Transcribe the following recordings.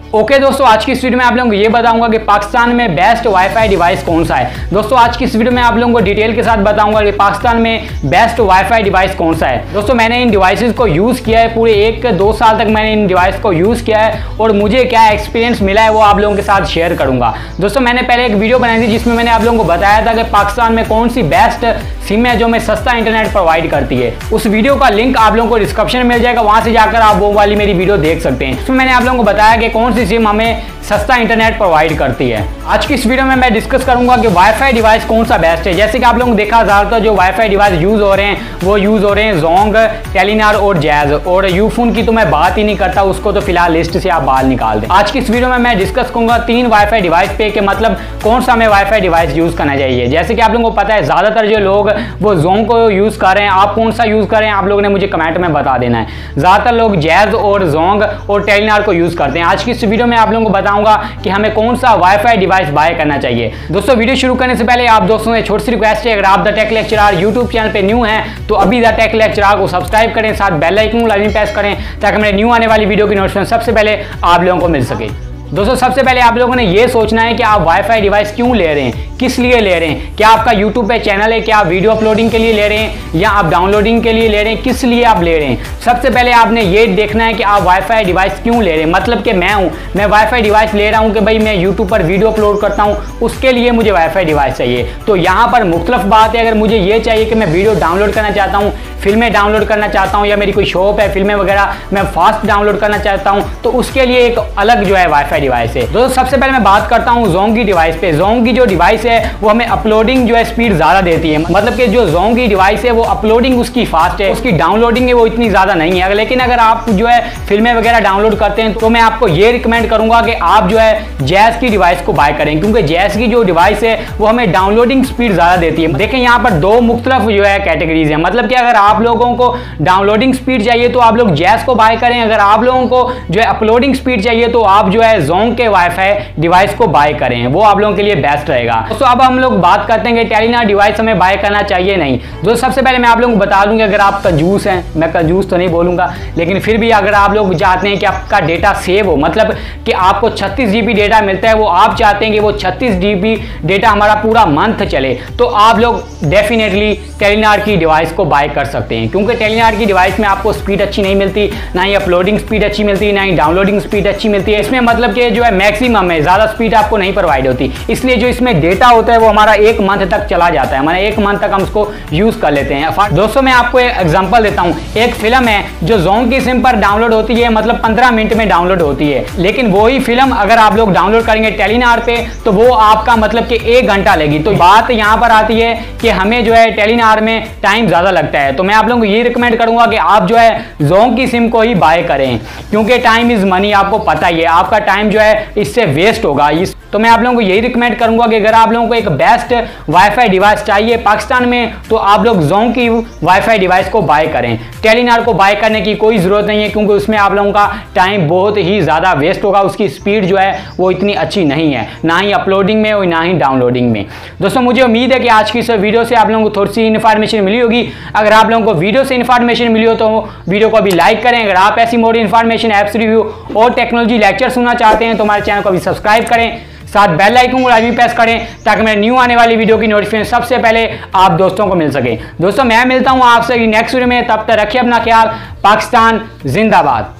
Okay दोस्तों, आज की इस वीडियो में आप लोगों को ये बताऊंगा कि पाकिस्तान में बेस्ट वाईफाई डिवाइस कौन सा है। दोस्तों आज की इस वीडियो में आप लोगों को डिटेल के साथ बताऊंगा कि पाकिस्तान में बेस्ट वाईफाई डिवाइस कौन सा है। दोस्तों मैंने इन डिवाइसेस को यूज़ किया है, पूरे 1-2 साल तक मैंने इन डिवाइस को यूज़ किया है और मुझे क्या एक्सपीरियंस मिला है वो आप लोगों के साथ शेयर करूंगा। दोस्तों मैंने पहले एक वीडियो बनाई थी जिसमें मैंने आप लोगों को बताया था कि पाकिस्तान में कौन सी बेस्ट सिम है जो हमें सस्ता इंटरनेट प्रोवाइड करती है। उस वीडियो का लिंक आप लोगों को डिस्क्रिप्शन में मिल जाएगा, वहां से जाकर आप वो वाली मेरी वीडियो देख सकते हैं। इसमें मैंने आप लोगों को बताया कि कौन सी सिम हमें सस्ता इंटरनेट प्रोवाइड करती है। आज की इस वीडियो में मैं डिस्कस करूंगा कि वाईफाई डिवाइस कौन सा बेस्ट है। जैसे कि आप लोगों ने देखा ज़्यादातर जो वाईफाई डिवाइस यूज हो रहे हैं वो यूज हो रहे हैं जोंग, टेलीनॉर और जैज, और यूफोन की तो मैं बात ही नहीं करता, उसको तो फिलहाल लिस्ट से आप बाहर निकाल दें। आज की इस वीडियो में मैं डिस्कस करूंगा 3 वाईफाई डिवाइस पे कि मतलब कौन सा हमें वाईफाई डिवाइस यूज करना चाहिए। जैसे कि आप लोगों को पता है ज्यादातर जो लोग वो जोंग को यूज कर रहे हैं, आप कौन सा यूज कर रहे हैं आप लोगों ने मुझे कमेंट में बता देना है। ज्यादातर लोग जैज और जोंग और टेलीनॉर को यूज करते हैं। आज की इस वीडियो में आप लोगों को बताऊंगा कि हमें कौन सा वाईफाई डिवाइस बाय करना चाहिए। दोस्तों वीडियो शुरू करने से पहले आप दोस्तों से छोटी सी रिक्वेस्ट है, अगर आप the take lecturer YouTube channel पे न्यू हैं तो अभी द टेक लेक्चरर को सब्सक्राइब करें, साथ बेल आइकन लाजमी प्रेस करें ताकि मेरे न्यू आने वाली वीडियो की नोटिफिकेशन सबसे पहले आप लोगों को मिल सके। दोस्तों सबसे पहले आप लोगों ने ये सोचना है कि आप वाईफाई डिवाइस क्यों ले रहे हैं, किस लिए ले रहे हैं। क्या आपका यूट्यूब पे चैनल है, क्या आप वीडियो अपलोडिंग के लिए ले रहे हैं या आप डाउनलोडिंग के लिए ले रहे हैं, किस लिए आप ले रहे हैं। सबसे पहले आपने ये देखना है कि आप वाईफाई डिवाइस क्यों ले रहे हैं। मतलब कि मैं वाईफाई डिवाइस ले रहा हूं कि भाई मैं यूट्यूब पर वीडियो अपलोड करता हूं, उसके लिए मुझे वाईफाई डिवाइस चाहिए। तो यहाँ पर मुख्तलिफ बात है। अगर मुझे ये चाहिए कि मैं वीडियो डाउनलोड करना चाहता हूँ, फिल्में डाउनलोड करना चाहता हूँ, या मेरी कोई शॉप है फिल्में वगैरह मैं फास्ट डाउनलोड करना चाहता हूँ, तो उसके लिए एक अलग जो है वाईफाई डिवाइस है। दोस्तों सबसे पहले मैं बात करता हूँ जोंग की डिवाइस पे। जोंग की जो डिवाइस है वो हमें अपलोडिंग जो है स्पीड ज्यादा देती है। मतलब कि जो जोंग की डिवाइस है वो अपलोडिंग उसकी फास्ट है, उसकी डाउनलोडिंग है वो इतनी ज्यादा नहीं है। लेकिन अगर आप जो है फिल्में वगैरह डाउनलोड करते हैं तो मैं आपको ये रिकमेंड करूंगा कि आप जो है जैज की डिवाइस को बाय करें, क्योंकि जैज की जो डिवाइस है वो हमें डाउनलोडिंग स्पीड ज्यादा देती है। देखें यहाँ पर 2 मुख्तलिफ जो है कैटेगरीज है। मतलब कि अगर आप लोगों को डाउनलोडिंग स्पीड चाहिए तो आप लोग जैज को बाय करें, अगर आप लोगों को जो है अपलोडिंग स्पीड चाहिए तो आप जो है जोंग के वाईफाई डिवाइस को बाय करें, वो आप लोगों के लिए बेस्ट रहेगा। तो अब हम लोग बात करते हैं कि टेलीनॉर डिवाइस हमें बाय करना चाहिए नहीं। जो सबसे पहले मैं आप लोगों को बता दूं कि अगर आप कंजूस हैं, मैं कंजूस तो नहीं बोलूंगा लेकिन फिर भी अगर आप लोग चाहते हैं कि आपका डेटा सेव हो, मतलब कि आपको 36 GB डेटा मिलता है, वो आप चाहते हैं कि वो 36 GB डेटा हमारा पूरा मंथ चले, तो आप लोग डेफिनेटली टेलीनॉर की डिवाइस को बाय कर सकते हैं। क्योंकि टेलीनॉर की डिवाइस में आपको स्पीड अच्छी नहीं मिलती, ना ही अपलोडिंग स्पीड अच्छी मिलती, ना ही डाउनलोडिंग स्पीड अच्छी मिलती है। इसमें मतलब कि जो है मैक्सिमम है, ज्यादा स्पीड आपको नहीं प्रोवाइड होती, इसलिए जो इसमें डेटा होता है वो हमारा 1 मंथ तक चला जाता है, हमारा 1 मंथ तक हम उसको यूज कर लेते हैं। दोस्तों मैं आपको एक एग्जांपल देता हूं। एक फिल्म है जो जोंग की सिम पर डाउनलोड होती है, मतलब 15 मिनट में डाउनलोड होती है, लेकिन वही फिल्म अगर आप लोग डाउनलोड करेंगे टेलीनॉर पे तो वो आपका मतलब कि 1 घंटा लेगी। तो बात यहां पर आती है कि हमें जो है टेलीनॉर में टाइम ज्यादा लगता है। तो मैं आप लोगों को ये रिकमेंड करूंगा कि आप जो है जोंग की सिम को ही बाय करें, क्योंकि टाइम इज मनी, आपको पता ही है आपका टाइम जो है इससे वेस्ट होगा। तो मैं आप लोगों को यही रिकमेंड करूंगा कि अगर आप लोगों को एक बेस्ट वाईफाई डिवाइस चाहिए पाकिस्तान में तो आप लोग जोंग की वाईफाई डिवाइस को बाय करें। टेलीनॉर को बाय करने की कोई जरूरत नहीं है, क्योंकि उसमें आप लोगों का टाइम बहुत ही ज्यादा वेस्ट होगा, उसकी स्पीड जो है वो इतनी अच्छी नहीं है, ना ही अपलोडिंग में और ना ही डाउनलोडिंग में। दोस्तों मुझे उम्मीद है कि आज की इस वीडियो से आप लोगों को थोड़ी सी इन्फॉर्मेशन मिली होगी। अगर आप लोगों को वीडियो से इन्फॉर्मेशन मिली हो तो वीडियो को अभी लाइक करें। अगर आप ऐसी मोर इन्फॉर्मेशन, ऐप्स रिव्यू और टेक्नोलॉजी लेक्चर सुनना चाहते हैं तो हमारे चैनल को अभी सब्सक्राइब करें, साथ बेल आइकन को लाजमी प्रेस करें ताकि मेरे न्यू आने वाली वीडियो की नोटिफिकेशन सबसे पहले आप दोस्तों को मिल सके। दोस्तों मैं मिलता हूं आपसे नेक्स्ट वीडियो में, तब तक रखिए अपना ख्याल। पाकिस्तान जिंदाबाद।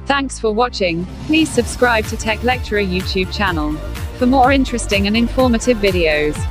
Thanks for watching. Please subscribe to Tech Lecturer YouTube channel for more interesting and informative videos.